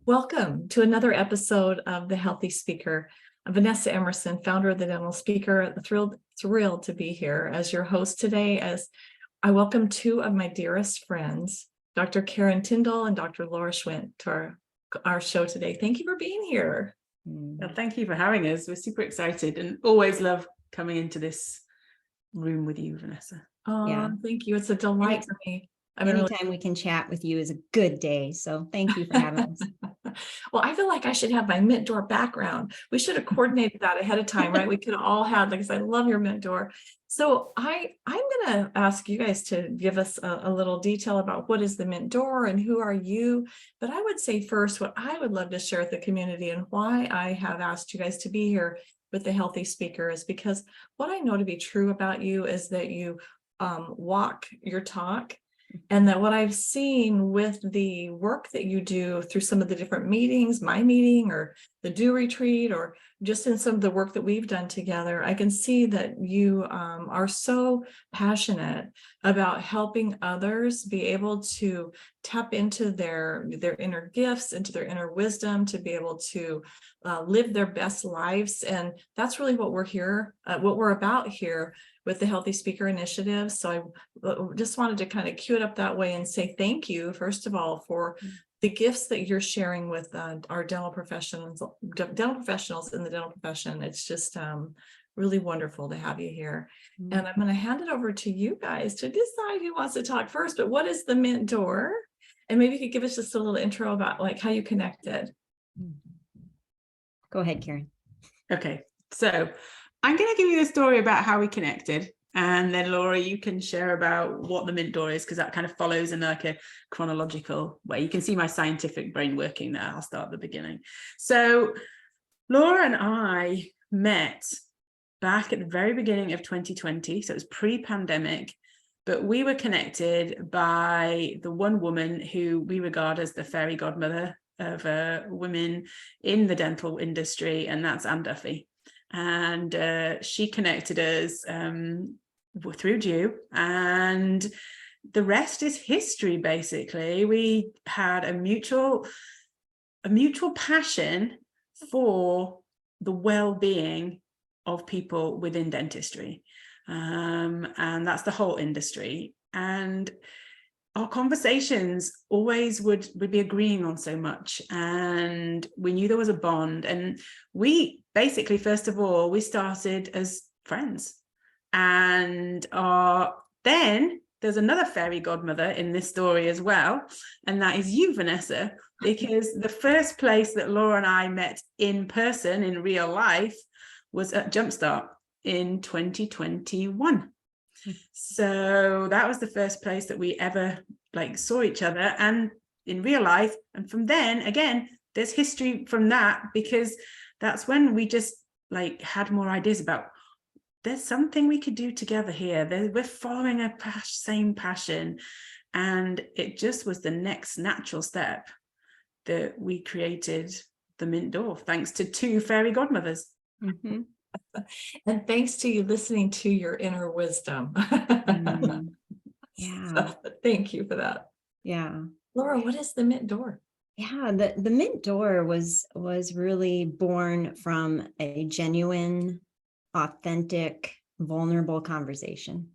Welcome to another episode of The Healthy Speaker. I'm Vanessa Emerson, founder of The Dental Speaker. Thrilled to be here as your host today, as I welcome two of my dearest friends, Dr. Karen Tindall and Dr. Laura Schwindt, to our show today. Thank you for being here. Well, thank you for having us. We're super excited and always love coming into this room with you, Vanessa. Oh, yeah. Thank you. It's a delight for me. Anytime we can chat with you is a good day. So thank you for having us. Well, I feel like I should have my mint door background. We should have coordinated that ahead of time, right? We could have all had, like I said, I love your mint door. So I'm going to ask you guys to give us a little detail about what is the mint door and who are you. But I would say first, what I would love to share with the community and why I have asked you guys to be here with the Healthy Speaker is because what I know to be true about you is that you walk your talk. And that what I've seen with the work that you do through some of the different meetings, my meeting or the Do Retreat, or just in some of the work that we've done together, I can see that you are so passionate about helping others be able to tap into their inner gifts, into their inner wisdom, to be able to live their best lives. And that's really what we're here, what we're about here with the Healthy Speaker Initiative. So I just wanted to kind of cue it up that way and say thank you, first of all, for the gifts that you're sharing with our dental professionals in the dental profession. It's just really wonderful to have you here. And I'm going to hand it over to you guys to decide who wants to talk first. But what is the Mint Door? And maybe you could give us just a little intro about like how you connected. Go ahead, Karen. Okay, so I'm going to give you the story about how we connected, and then Laura, you can share about what the Mint Door is, because that kind of follows in like a chronological way. You can see my scientific brain working there. I'll start at the beginning. So Laura and I met back at the very beginning of 2020, so it was pre-pandemic, but we were connected by the one woman who we regard as the fairy godmother of women in the dental industry, and that's Anne Duffy. And she connected us through Dew, and the rest is history. Basically, we had a mutual passion for the well-being of people within dentistry, and that's the whole industry. And our conversations always would be agreeing on so much, and we knew there was a bond. And we basically, first of all, we started as friends, and then there's another fairy godmother in this story as well, and that is you, Vanessa, because the first place that Laura and I met in person in real life was at Jumpstart in 2021. So that was the first place that we ever saw each other and in real life. And from then, again, there's history from that, because that's when we just had more ideas about there's something we could do together here. We're following a same passion, and it just was the next natural step that we created the Mint Door, thanks to two fairy godmothers. Mm-hmm. And thanks to you listening to your inner wisdom. Yeah. So, thank you for that. Yeah. Laura, what is the Mint Door? Yeah, the Mint Door was really born from a genuine, authentic, vulnerable conversation.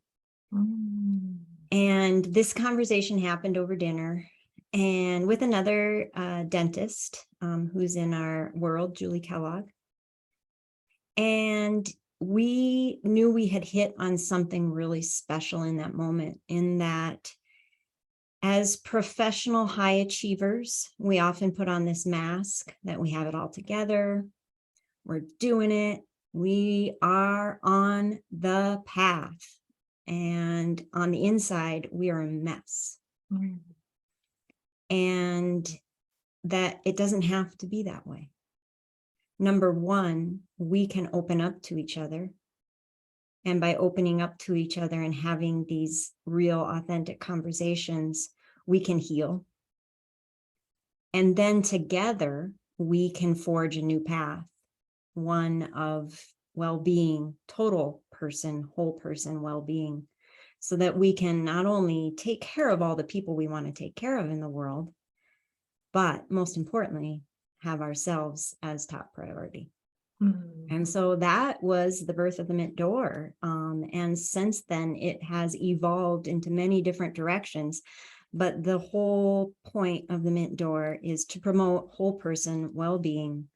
And this conversation happened over dinner and with another dentist who's in our world, Julie Kellogg. And we knew we had hit on something really special in that moment, in that as professional high achievers, we often put on this mask that we have it all together. We're doing it. We are on the path. And on the inside, we are a mess. And that it doesn't have to be that way. Number one, we can open up to each other. And by opening up to each other and having these real, authentic conversations, we can heal. And then together, we can forge a new path, one of well-being, total person, whole person well-being, so that we can not only take care of all the people we want to take care of in the world, but most importantly, have ourselves as top priority. Mm. And so that was the birth of the Mint Door. And since then, it has evolved into many different directions. But the whole point of the Mint Door is to promote whole person well-being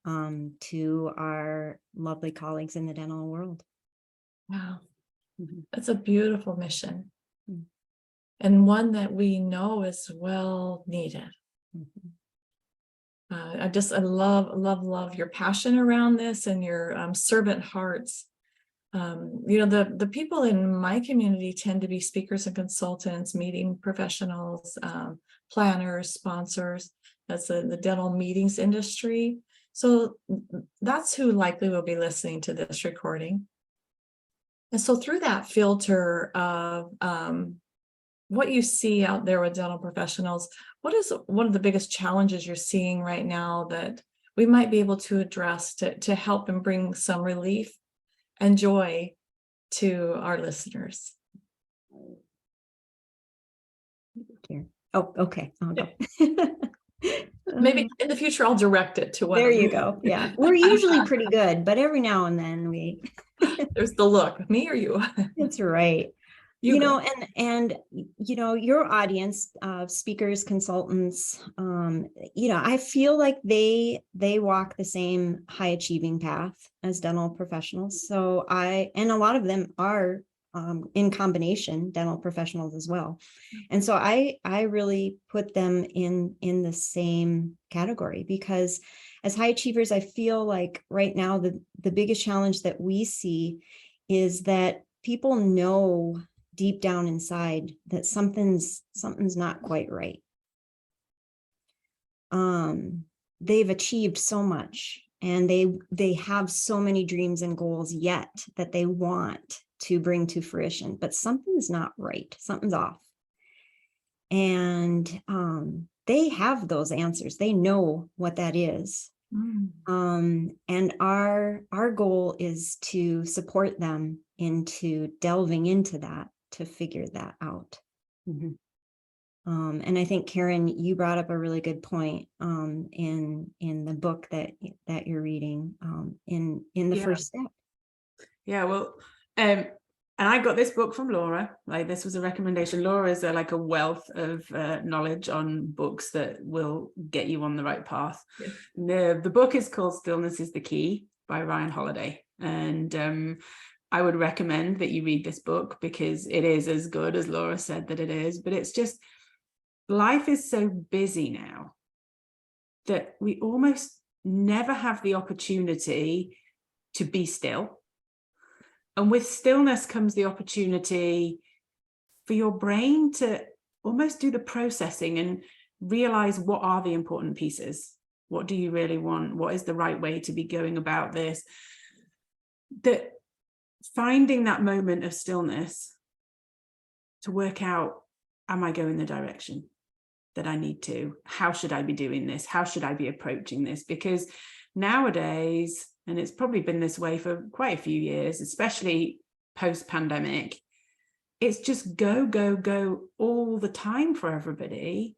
to our lovely colleagues in the dental world. Wow. Mhm. That's a beautiful mission. Mm. And one that we know is well needed. Mhm. I love your passion around this and your servant hearts. The people in my community tend to be speakers and consultants, meeting professionals, planners, sponsors. That's the dental meetings industry. So that's who likely will be listening to this recording. And so through that filter of what you see out there with dental professionals, what is one of the biggest challenges you're seeing right now that we might be able to address to help and bring some relief and joy to our listeners? Here. Oh, okay. I'll go. Maybe in the future, I'll direct it to one There of you go. Yeah, we're usually pretty good, but every now and then we. There's the look, me or you? That's right. You go. And your audience of speakers, consultants, I feel like they walk the same high achieving path as dental professionals. So and a lot of them are in combination dental professionals as well. And so I really put them in the same category, because as high achievers, I feel like right now the biggest challenge that we see is that people know deep down inside that something's not quite right. They've achieved so much, and they have so many dreams and goals yet that they want to bring to fruition, but something's not right, something's off. And they have those answers, they know what that is. And our goal is to support them into delving into that, to figure that out. Mm-hmm. And I think, Karen, you brought up a really good point in the book that you're reading, in the first step. Yeah, well, and I got this book from Laura. Like, this was a recommendation. Laura is like a wealth of knowledge on books that will get you on the right path. Yeah. The book is called Stillness is the Key by Ryan Holiday. And I would recommend that you read this book, because it is as good as Laura said that it is. But it's just, life is so busy now that we almost never have the opportunity to be still. And with stillness comes the opportunity for your brain to almost do the processing and realize, what are the important pieces? What do you really want? What is the right way to be going about this? That finding that moment of stillness to work out, am I going the direction that I need to? How should I be doing this? How should I be approaching this? Because nowadays, and it's probably been this way for quite a few years, especially post-pandemic, it's just go, go, go all the time for everybody.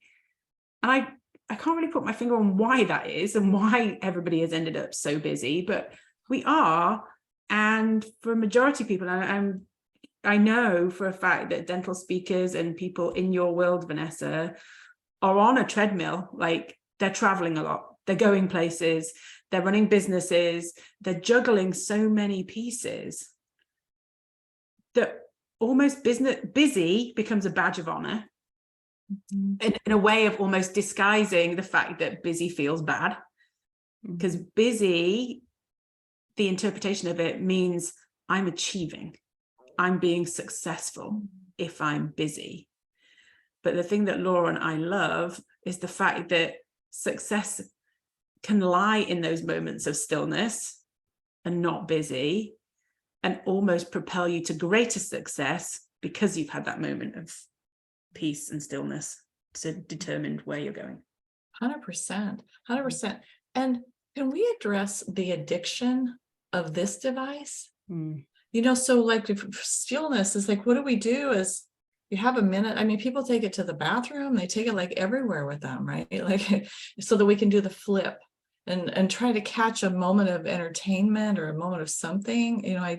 And I can't really put my finger on why that is and why everybody has ended up so busy, but we are. And for a majority of people, and I know for a fact that dental speakers and people in your world, Vanessa, are on a treadmill. Like, they're traveling a lot, they're going places, they're running businesses, they're juggling so many pieces that almost busy becomes a badge of honor. In a way of almost disguising the fact that busy feels bad. Because busy, the interpretation of it means I'm achieving, I'm being successful if I'm busy. But the thing that Laura and I love is the fact that success can lie in those moments of stillness and not busy, and almost propel you to greater success because you've had that moment of peace and stillness to determine where you're going. 100%. And can we address the addiction of this device? So like, if stillness is like, what do we do as you have a minute. I mean, people take it to the bathroom, they take it like everywhere with them, right? Like, so that we can do the flip and try to catch a moment of entertainment or a moment of something. You know,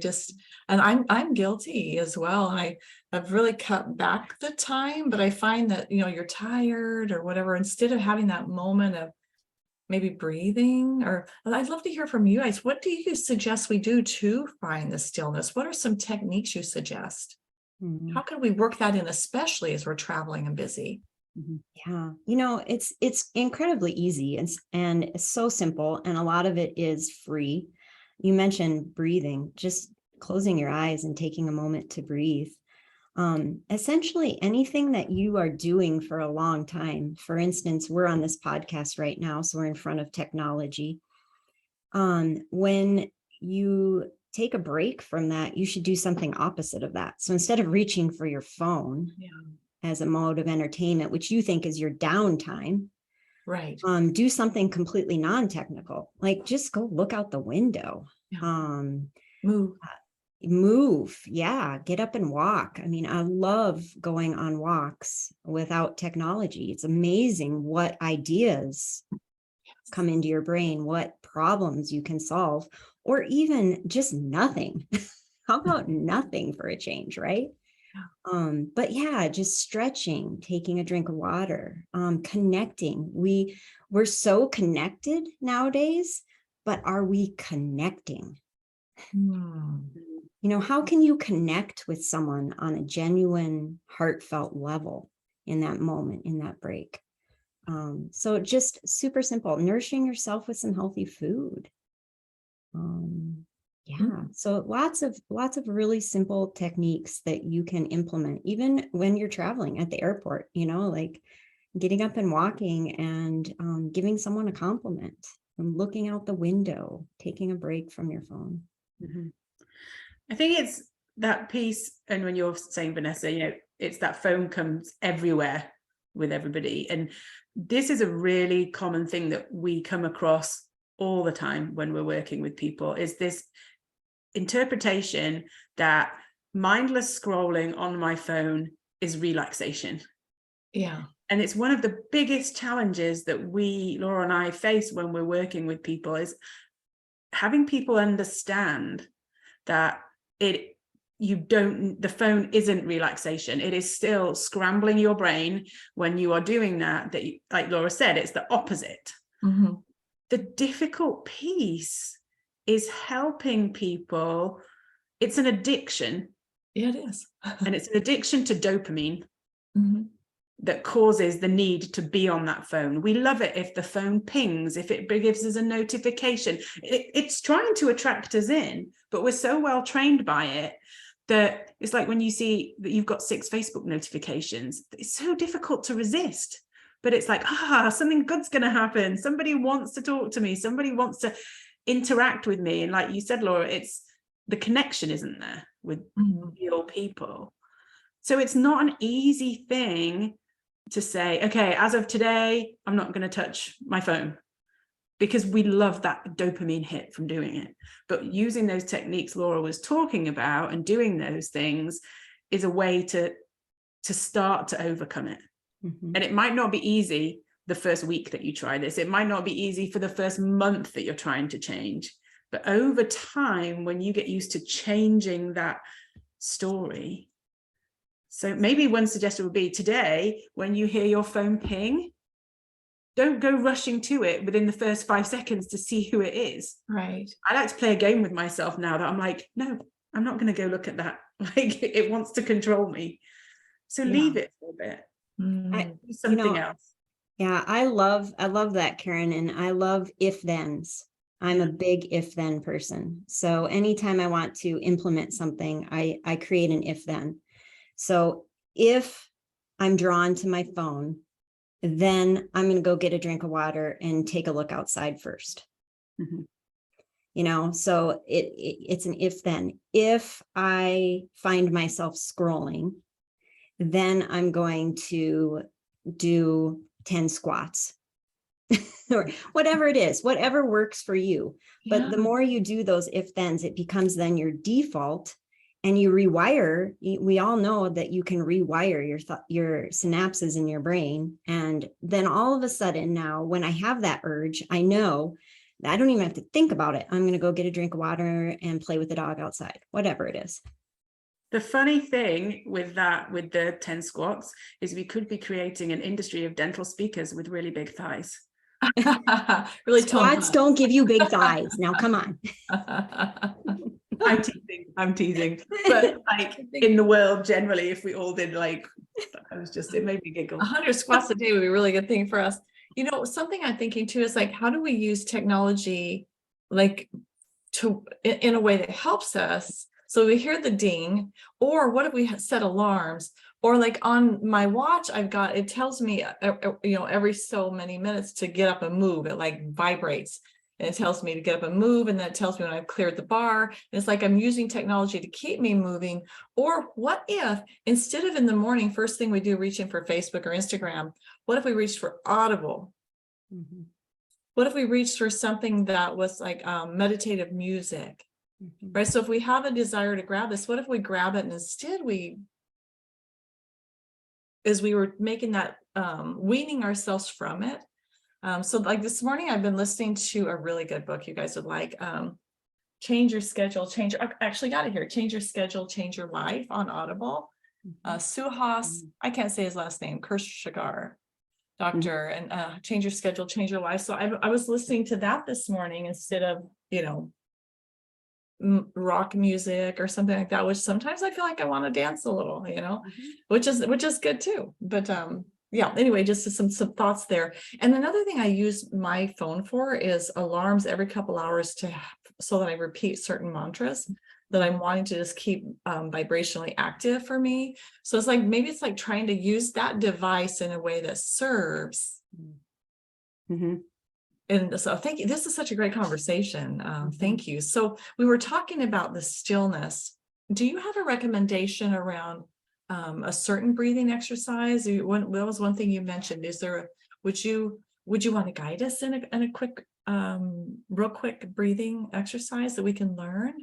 and I'm guilty as well. And I've really cut back the time, but I find that, you know, you're tired or whatever, instead of having that moment of maybe breathing, or I'd love to hear from you guys. What do you suggest we do to find the stillness? What are some techniques you suggest? Mhm. How can we work that in, especially as we're traveling and busy? Yeah, you know, it's incredibly easy and it's so simple, and a lot of it is free. You mentioned breathing, just closing your eyes and taking a moment to breathe. Essentially anything that you are doing for a long time. For instance, we're on this podcast right now, so we're in front of technology. When you take a break from that, you should do something opposite of that. So instead of reaching for your phone as a mode of entertainment, which you think is your downtime, Right. do something completely non-technical, like just go look out the window. Yeah. Move. Yeah, get up and walk. I mean, I love going on walks without technology. It's amazing what ideas come into your brain, what problems you can solve, or even just nothing. How about nothing for a change, right? But yeah, just stretching, taking a drink of water, connecting. We're so connected nowadays, but are we connecting? You know, how can you connect with someone on a genuine, heartfelt level in that moment, in that break? So just super simple, nourishing yourself with some healthy food. Yeah, so lots of really simple techniques that you can implement, even when you're traveling at the airport, you know, like getting up and walking and giving someone a compliment and looking out the window, taking a break from your phone. I think it's that piece, and when you're saying, Vanessa, you know, it's that phone comes everywhere with everybody. And this is a really common thing that we come across all the time when we're working with people, is this interpretation that mindless scrolling on my phone is relaxation. Yeah. And it's one of the biggest challenges that Laura and I face when we're working with people, is having people understand that the phone isn't relaxation. It is still scrambling your brain when you are doing that, like Laura said, it's the opposite. The difficult piece is helping people. It's an addiction. Yeah, it is. And it's an addiction to dopamine that causes the need to be on that phone. We love it if the phone pings, if it gives us a notification. It's trying to attract us in, but we're so well trained by it that it's like when you see that you've got 6 Facebook notifications, it's so difficult to resist. But it's like, something good's going to happen. Somebody wants to talk to me. Somebody wants to interact with me. And like you said, Laura, it's the connection isn't there with real people. So it's not an easy thing to say, okay, as of today, I'm not going to touch my phone, because we love that dopamine hit from doing it. But using those techniques Laura was talking about and doing those things is a way to start to overcome it. And it might not be easy the first week that you try this. It might not be easy for the first month that you're trying to change. But over time, when you get used to changing that story. So maybe one suggestion would be today, when you hear your phone ping, don't go rushing to it within the first 5 seconds to see who it is. Right. I like to play a game with myself now that I'm like, no, I'm not going to go look at that. Like, it wants to control me. So leave it for a bit. Do something else. Yeah, I love that, Karen, and I love if-thens. I'm a big if-then person. So anytime I want to implement something, I create an if-then. So if I'm drawn to my phone, then I'm going to go get a drink of water and take a look outside first. You know, so it's an if-then. If I find myself scrolling, then I'm going to do 10 squats or whatever it is, whatever works for you. But the more you do those if-thens, it becomes then your default. and you rewire. We all know that you can rewire your synapses in your brain. And then all of a sudden now, when I have that urge, I know that I don't even have to think about it. I'm going to go get a drink of water and play with the dog outside, whatever it is. The funny thing with that, with the 10 squats, is we could be creating an industry of dental speakers with really big thighs. Really Squats don't give you big thighs. Now, come on. I'm teasing. But like in the world generally, if we all did like, it made me giggle. 100 squats a day would be a really good thing for us. You know, something I'm thinking too is like, how do we use technology like in a way that helps us? So we hear the ding, or what if we set alarms? Or like on my watch, it tells me, you know, every so many minutes to get up and move. It like vibrates and it tells me to get up and move. And then it tells me when I've cleared the bar. And it's like I'm using technology to keep me moving. Or what if instead of in the morning, first thing we do, reaching for Facebook or Instagram, what if we reached for Audible? Mhm. What if we reached for something that was like meditative music? Mhm. Right. So if we have a desire to grab this, what if we grab it and instead as we were making that weaning ourselves from it. So like this morning, I've been listening to a really good book you guys would like. Change Your Schedule, I actually got it here. Change Your Schedule, Change Your Life on Audible. Suhas, I can't say his last name, Kershagar, doctor, and Change Your Schedule, Change Your Life. So I was listening to that this morning instead of, you know, rock music or something like that, which sometimes I feel like I want to dance a little, you know, which is good too. But yeah, anyway, just some thoughts there. And another thing I use my phone for is alarms every couple hours so that I repeat certain mantras that I'm wanting to just keep vibrationally active for me. So it's like, maybe it's like trying to use that device in a way that serves. Mm-hmm. And so thank you. This is such a great conversation. Thank you. So we were talking about the stillness. Do you have a recommendation around a certain breathing exercise? That was one thing you mentioned. Is there would you want to guide us in a quick, real quick breathing exercise that we can learn?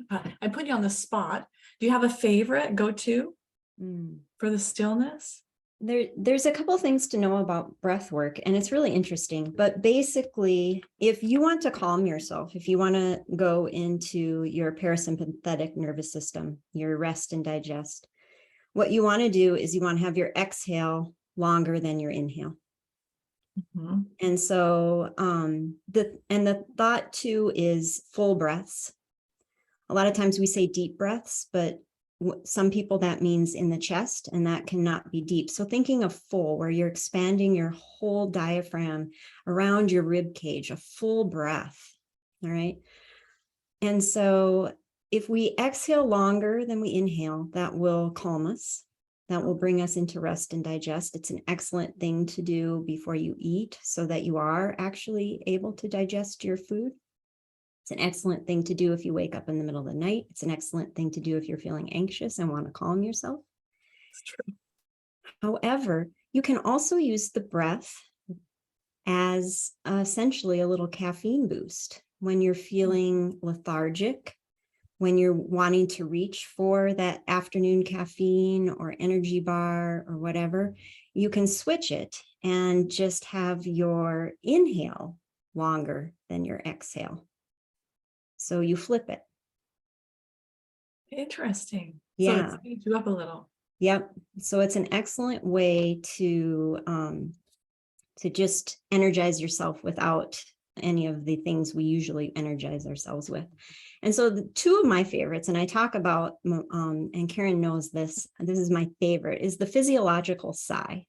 I put you on the spot. Do you have a favorite go-to for the stillness? There's a couple things to know about breath work, and it's really interesting. But basically, if you want to calm yourself, if you want to go into your parasympathetic nervous system, your rest and digest, what you want to do is you want to have your exhale longer than your inhale. Mm-hmm. And so the thought too is full breaths. A lot of times we say deep breaths, but some people that means in the chest, and that cannot be deep. So thinking of full, where you're expanding your whole diaphragm around your rib cage, a full breath. All right. And so if we exhale longer than we inhale, that will calm us. That will bring us into rest and digest. It's an excellent thing to do before you eat so that you are actually able to digest your food. It's an excellent thing to do if you wake up in the middle of the night. It's an excellent thing to do if you're feeling anxious and want to calm yourself. It's true. However, you can also use the breath as essentially a little caffeine boost when you're feeling lethargic, when you're wanting to reach for that afternoon caffeine or energy bar or whatever. You can switch it and just have your inhale longer than your exhale. So you flip it. Interesting. Yeah. So it speeds you up a little. Yep. So it's an excellent way to just energize yourself without any of the things we usually energize ourselves with. And so the two of my favorites, and I talk about, and Karen knows this is my favorite, is the physiological sigh.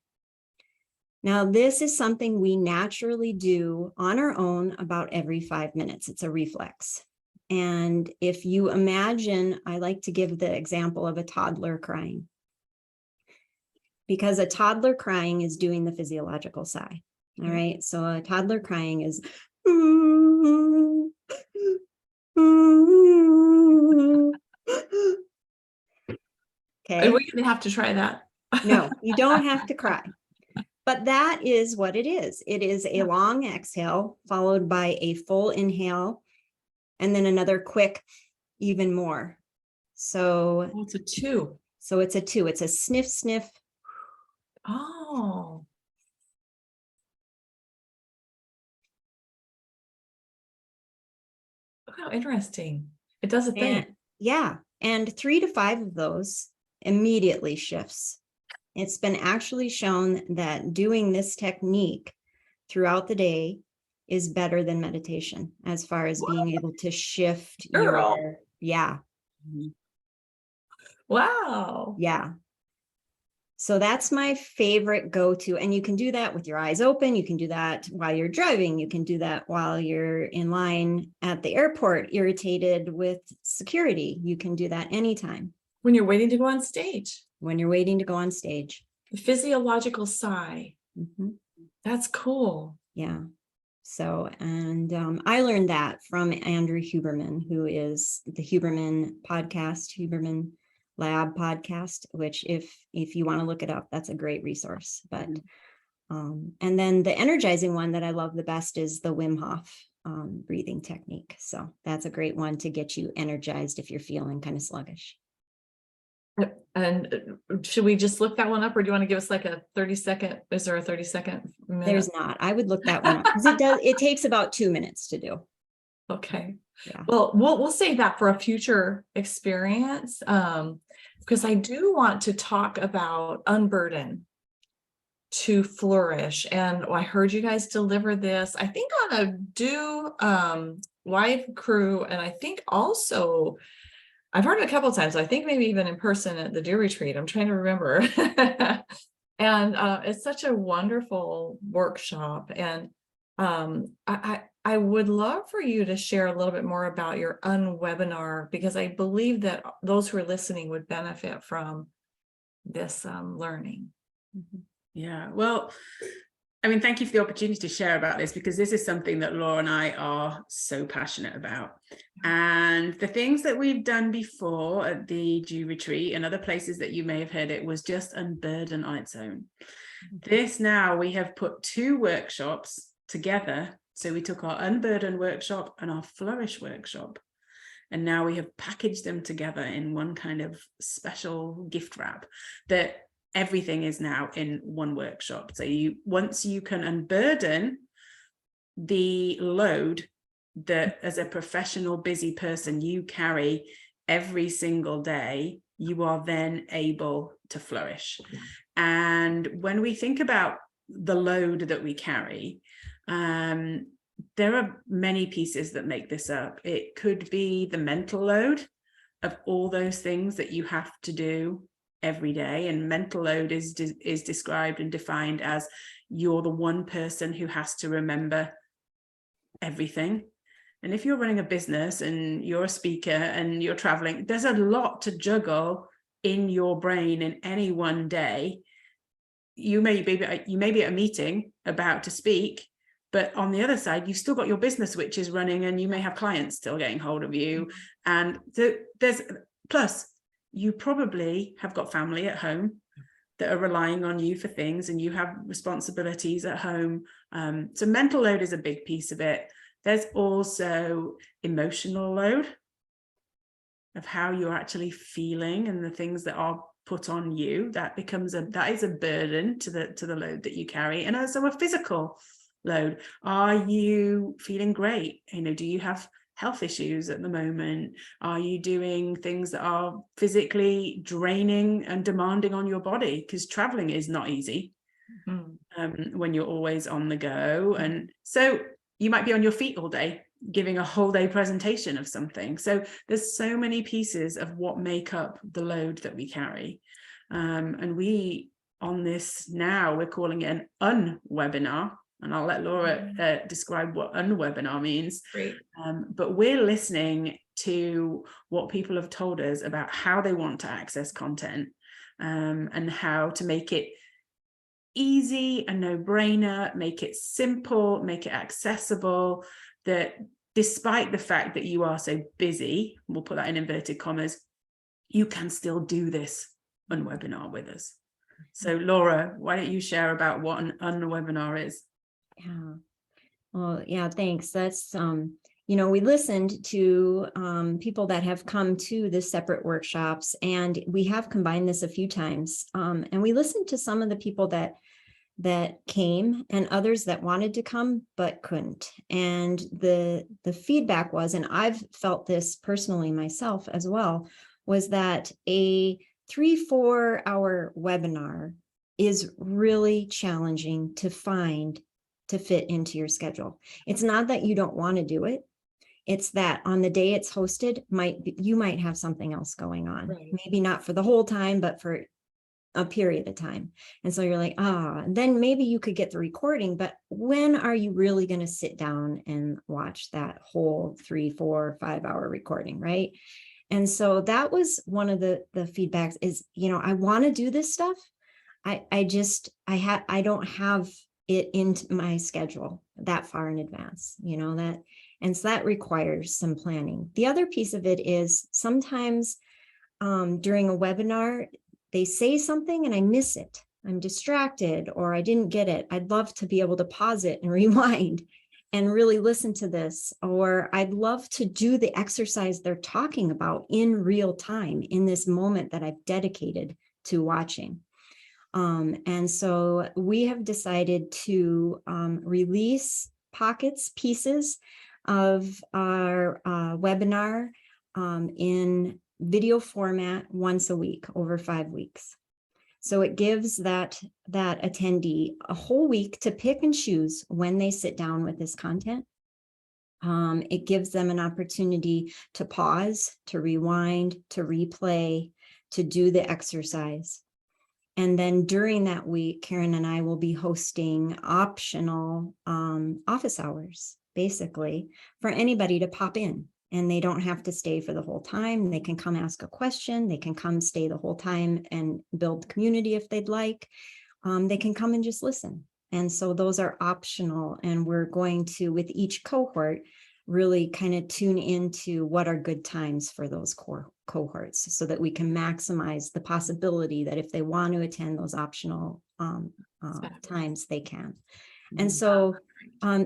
Now, this is something we naturally do on our own about every 5 minutes. It's a reflex. And if you imagine, I like to give the example of a toddler crying, because a toddler crying is doing the physiological sigh. All right. So a toddler crying is. Okay. We're going to have to try that. No, you don't have to cry. But that is what it is. It is a long exhale followed by a full inhale, and then another quick, even more. So, Oh, it's a 2. so it's a 2. It's a sniff, sniff. Oh. Look how interesting. It does a thing. And yeah, and 3 to 5 of those immediately shifts. It's been actually shown that doing this technique throughout the day is better than meditation as far as being able to shift Girl. your, yeah, Wow. yeah. So that's my favorite go-to. And you can do that with your eyes open. You can do that while you're driving. You can do that while you're in line at the airport, irritated with security. You can do that anytime When you're waiting to go on stage, when you're waiting to go on stage. the physiological sigh. Mhm. That's cool. Yeah. So, and I learned that from Andrew Huberman, who is the Huberman podcast, Huberman Lab podcast, which if you want to look it up, that's a great resource. But and then the energizing one that I love the best is the Wim Hof breathing technique. So that's a great one to get you energized if you're feeling kind of sluggish. And should we just look that one up, or do you want to give us like a 30-second? Is there a 30-second minute? There's not. I would look that one up because it takes about 2 minutes to do. Okay. Yeah. Well, we'll save that for a future experience, because I do want to talk about Unburden to Flourish. And I heard you guys deliver this, I think on a live crew, and I think also I've heard it a couple of times. I think maybe even in person at the Do Retreat. I'm trying to remember. And it's such a wonderful workshop. And I would love for you to share a little bit more about your UNwebinar, because I believe that those who are listening would benefit from this learning. Yeah, well, I mean, thank you for the opportunity to share about this, because this is something that Laura and I are so passionate about. And the things that we've done before at the Do Retreat and other places that you may have heard it was just Unburden on its own. This now we have put 2 workshops together. So we took our Unburden workshop and our Flourish workshop, and now we have packaged them together in one kind of special gift wrap that everything is now in one workshop. So once you can unburden the load that as a professional busy person you carry every single day, you are then able to flourish. And when we think about the load that we carry, there are many pieces that make this up. It could be the mental load of all those things that you have to do every day, and mental load is described and defined as you're the one person who has to remember everything. And if you're running a business and you're a speaker and you're traveling, there's a lot to juggle in your brain in any one day. You may be at a meeting about to speak, but on the other side, you've still got your business which is running, and you may have clients still getting hold of you. And there's plus you probably have got family at home that are relying on you for things, and you have responsibilities at home. So mental load is a big piece of it. There's also emotional load of how you're actually feeling and the things that are put on you. That is a burden to the load that you carry. And also a physical load. Are you feeling great? Do you have health issues at the moment? Are you doing things that are physically draining and demanding on your body? Because traveling is not easy when you're always on the go. And so you might be on your feet all day, giving a whole day presentation of something. So there's so many pieces of what make up the load that we carry. And we, on this now, we're calling it an unwebinar. And I'll let Laura describe what unwebinar means. Great. But we're listening to what people have told us about how they want to access content, and how to make it easy, a no-brainer, make it simple, make it accessible, that despite the fact that you are so busy, we'll put that in inverted commas, you can still do this unwebinar with us. So Laura, why don't you share about what an unwebinar is? Yeah. Well, yeah, thanks. That's we listened to people that have come to the separate workshops, and we have combined this a few times. And we listened to some of the people that came and others that wanted to come but couldn't. And the feedback was, and I've felt this personally myself as well, was that a 3-4 hour webinar is really challenging to find to fit into your schedule. It's not that you don't want to do it. It's that on the day it's hosted, you might have something else going on. Right. Maybe not for the whole time, but for a period of time. And so you're like, then maybe you could get the recording, but when are you really going to sit down and watch that whole 3, 4, 5 hour recording, right? And so that was one of the feedbacks is, I want to do this stuff. I don't have it into my schedule that far in advance, and so that requires some planning. The other piece of it is sometimes during a webinar, they say something and I miss it. I'm distracted or I didn't get it. I'd love to be able to pause it and rewind and really listen to this. Or I'd love to do the exercise they're talking about in real time in this moment that I've dedicated to watching. And so we have decided to release pieces of our webinar in video format once a week over 5 weeks. So it gives that attendee a whole week to pick and choose when they sit down with this content. It gives them an opportunity to pause, to rewind, to replay, to do the exercise. And then during that week, Karen and I will be hosting optional office hours, basically, for anybody to pop in. And they don't have to stay for the whole time. They can come ask a question. They can come stay the whole time and build community if they'd like. They can come and just listen. And so those are optional. And we're going to, with each cohort, really kind of tune into what are good times for those core cohorts so that we can maximize the possibility that if they want to attend those optional times, they can. And so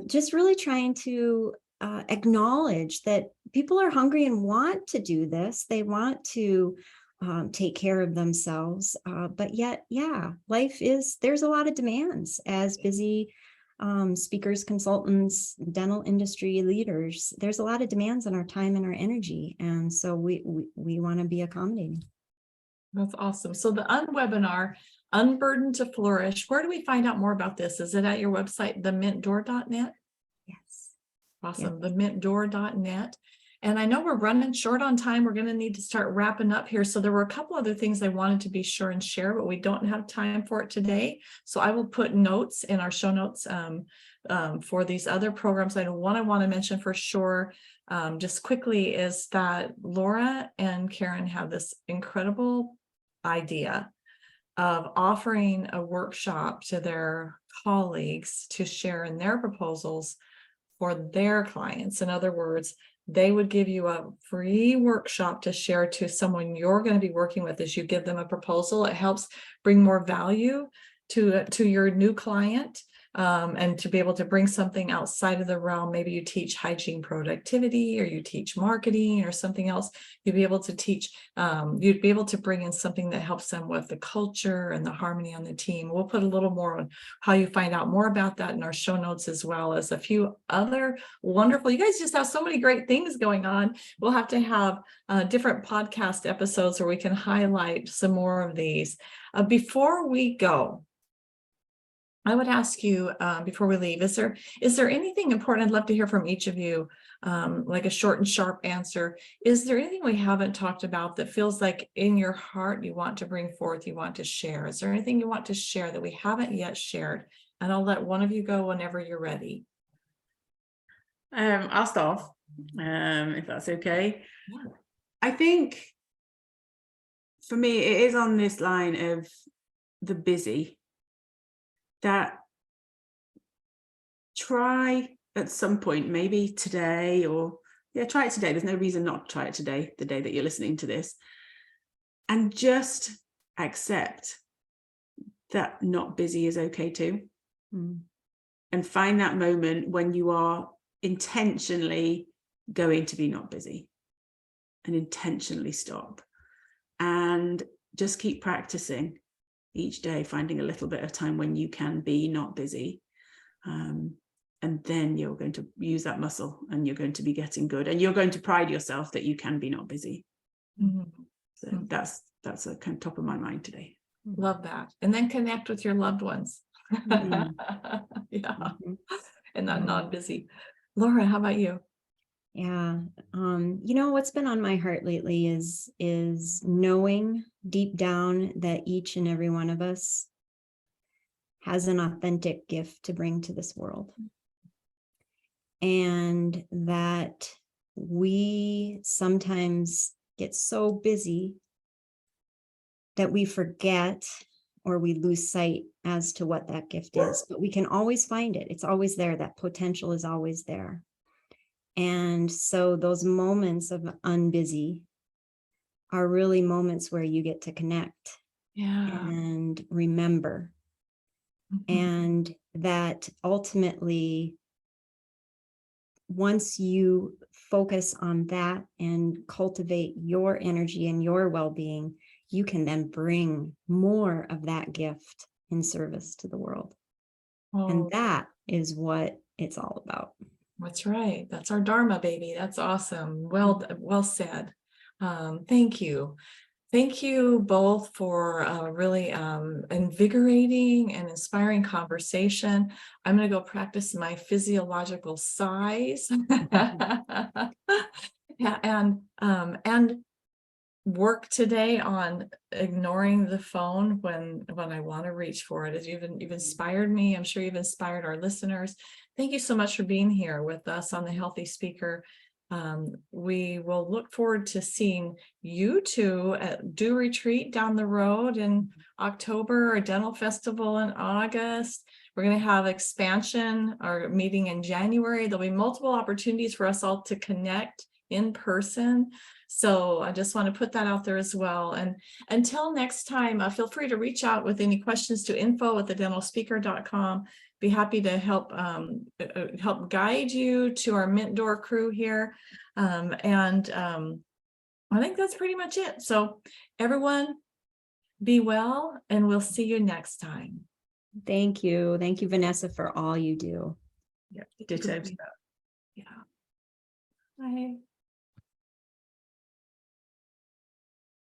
just really trying to acknowledge that people are hungry and want to do this. They want to take care of themselves. But yet, there's a lot of demands as busy speakers, consultants, dental industry leaders. There's a lot of demands on our time and our energy. And so we want to be accommodating. That's awesome. So the Unwebinar, Unburden to Flourish, where do we find out more about this? Is it at your website, TheMintDoor.net? Yes. Awesome. TheMintDoor.net. And I know we're running short on time. We're going to need to start wrapping up here. So there were a couple other things I wanted to be sure and share, but we don't have time for it today. So I will put notes in our show notes for these other programs. I know one I want to mention for sure, just quickly, is that Laura and Karen have this incredible idea of offering a workshop to their colleagues to share in their proposals for their clients. In other words, they would give you a free workshop to share to someone you're going to be working with as you give them a proposal. It helps bring more value to your new client. And to be able to bring something outside of the realm, maybe you teach hygiene productivity or you teach marketing or something else, you'd be able to teach, you'd be able to bring in something that helps them with the culture and the harmony on the team. We'll put a little more on how you find out more about that in our show notes, as well as a few other wonderful, you guys just have so many great things going on. We'll have to have different podcast episodes where we can highlight some more of these. Before we go, I would ask you before we leave, is there anything important? I'd love to hear from each of you, like a short and sharp answer. Is there anything we haven't talked about that feels like in your heart you want to bring forth, you want to share? Is there anything you want to share that we haven't yet shared? And I'll let one of you go whenever you're ready. I'll start off, if that's okay. Yeah. I think for me, it is on this line of the busy. That try at some point, maybe today, or try it today. There's no reason not to try it today, the day that you're listening to this, and just accept that not busy is okay too. And find that moment when you are intentionally going to be not busy, and intentionally stop, and just keep practicing each day, finding a little bit of time when you can be not busy. And then you're going to use that muscle, and you're going to be getting good, and you're going to pride yourself that you can be not busy. So that's a kind of top of my mind today. Love that. And then connect with your loved ones. Yeah. And not non-busy. Laura, how about you? Yeah. You know, what's been on my heart lately is knowing deep down that each and every one of us has an authentic gift to bring to this world. And that we sometimes get so busy that we forget or we lose sight as to what that gift is, but we can always find it. It's always there. That potential is always there. And so those moments of unbusy are really moments where you get to connect and remember. And that ultimately, once you focus on that and cultivate your energy and your well-being, you can then bring more of that gift in service to the world. And that is what it's all about. That's right. That's our Dharma, baby. That's awesome. Well said. Thank you. Thank you both for a really invigorating and inspiring conversation. I'm going to go practice my physiological sighs. Yeah, and work today on ignoring the phone when I want to reach for it. As you've inspired me, I'm sure you've inspired our listeners. Thank you so much for being here with us on the Healthy Speaker. We will look forward to seeing you two at Do Retreat down the road in October, a dental festival in August. We're going to have expansion, our meeting in January. There'll be multiple opportunities for us all to connect in person. So I just want to put that out there as well. And until next time, feel free to reach out with any questions to info@thedentalspeaker.com. Be happy to help guide you to our Mint Door crew here. I think that's pretty much it. So everyone, be well, and we'll see you next time. Thank you. Thank you, Vanessa, for all you do. Yeah. Ditto. Yeah. Bye.